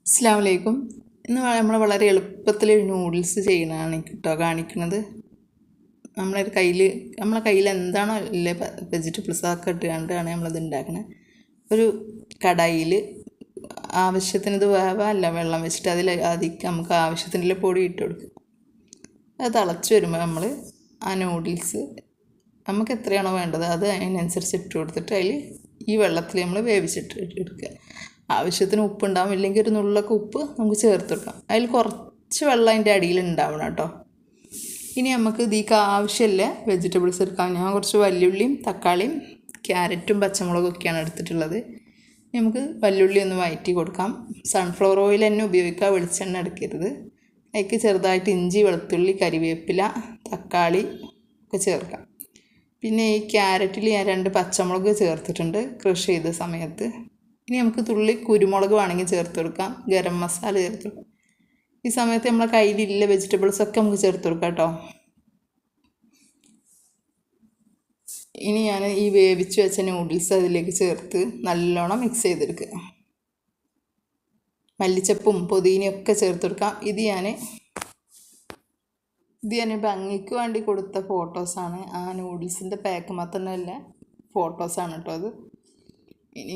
അസ്സലാമു അലൈക്കും. ഇന്ന് നമ്മൾ വളരെ എളുപ്പത്തിൽ നൂഡിൽസ് ചെയ്യണതാണ് കേട്ടോ കാണിക്കുന്നത്. നമ്മളെ കയ്യിൽ എന്താണോ ഉള്ള വെജിറ്റബിൾസ് അതൊക്കെ ഇട്ടുകൊണ്ടാണ് നമ്മളത് ഉണ്ടാക്കുന്നത്. ഒരു കടായിൽ ആവശ്യത്തിന് ഇത് വേവല്ല വെള്ളം വെച്ചിട്ട് അതിലേക്ക് നമുക്ക് ആവശ്യത്തിനുള്ള പൊടി ഇട്ട് കൊടുക്കുക. അത് തിളച്ച് വരുമ്പോൾ നമ്മൾ ആ നൂഡിൽസ് നമുക്ക് എത്രയാണോ വേണ്ടത് അത് അതിനനുസരിച്ച് ഇട്ട് കൊടുത്തിട്ട് അതിൽ ഈ വെള്ളത്തിൽ നമ്മൾ വേവിച്ചിട്ട് എടുക്കുക. ആവശ്യത്തിന് ഉപ്പുണ്ടാവും, ഇല്ലെങ്കിൽ ഒരു നുള്ളൊക്കെ ഉപ്പ് നമുക്ക് ചേർത്ത് കൊടുക്കാം. അതിൽ കുറച്ച് വെള്ളം അതിൻ്റെ അടിയിൽ ഉണ്ടാവണം കേട്ടോ. ഇനി നമുക്ക് ഇതിലേക്ക് ആവശ്യമില്ല വെജിറ്റബിൾസ് എടുക്കാം. ഞാൻ കുറച്ച് വല്യുള്ളിയും തക്കാളിയും ക്യാരറ്റും പച്ചമുളകും ഒക്കെയാണ് എടുത്തിട്ടുള്ളത്. നമുക്ക് വല്യുള്ളി ഒന്ന് വഴറ്റി കൊടുക്കാം. സൺഫ്ലവർ ഓയിൽ തന്നെ ഉപയോഗിക്കുക, വെളിച്ചെണ്ണ എടുക്കരുത്. അതിലേക്ക് ചെറുതായിട്ട് ഇഞ്ചി, വെളുത്തുള്ളി, കരിവേപ്പില, തക്കാളി ഒക്കെ ചേർക്കാം. പിന്നെ ഈ ക്യാരറ്റിൽ ഞാൻ 2 പച്ചമുളക് ചേർത്തിട്ടുണ്ട് ക്രഷ് ചെയ്ത സമയത്ത്. ഇനി നമുക്ക് തുള്ളി കുരുമുളക് വേണമെങ്കിൽ ചേർത്ത് കൊടുക്കാം, ഗരം മസാല ചേർത്ത് കൊടുക്കാം. ഈ സമയത്ത് നമ്മളെ കയ്യിലില്ല വെജിറ്റബിൾസൊക്കെ നമുക്ക് ചേർത്ത് കൊടുക്കാം കേട്ടോ. ഇനി ഞാൻ ഈ വേവിച്ച് വെച്ച നൂഡിൽസ് അതിലേക്ക് ചേർത്ത് നല്ലോണം മിക്സ് ചെയ്തെടുക്കുക. മല്ലിച്ചപ്പും പുതിനയൊക്കെ ചേർത്ത് കൊടുക്കാം. ഇത് ഞാൻ ഭംഗിക്ക് വേണ്ടി കൊടുത്ത ഫോട്ടോസാണ്. ആ നൂഡിൽസിൻ്റെ പാക്ക് മാത്രമല്ല ഫോട്ടോസാണ് കേട്ടോ അത്. ഇനി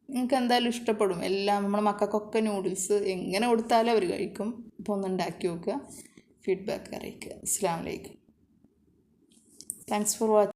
നിങ്ങൾക്ക് എന്തായാലും ഇഷ്ടപ്പെടും. എല്ലാം നമ്മളെ മക്കൾക്കൊക്കെ നൂഡിൽസ് എങ്ങനെ കൊടുത്താലും അവർ കഴിക്കും. അപ്പോൾ ഒന്ന് ഉണ്ടാക്കി നോക്കുക, ഫീഡ്ബാക്ക് അറിയിക്കുക. അസ്സലാമു അലൈക്കും. Thanks for watching.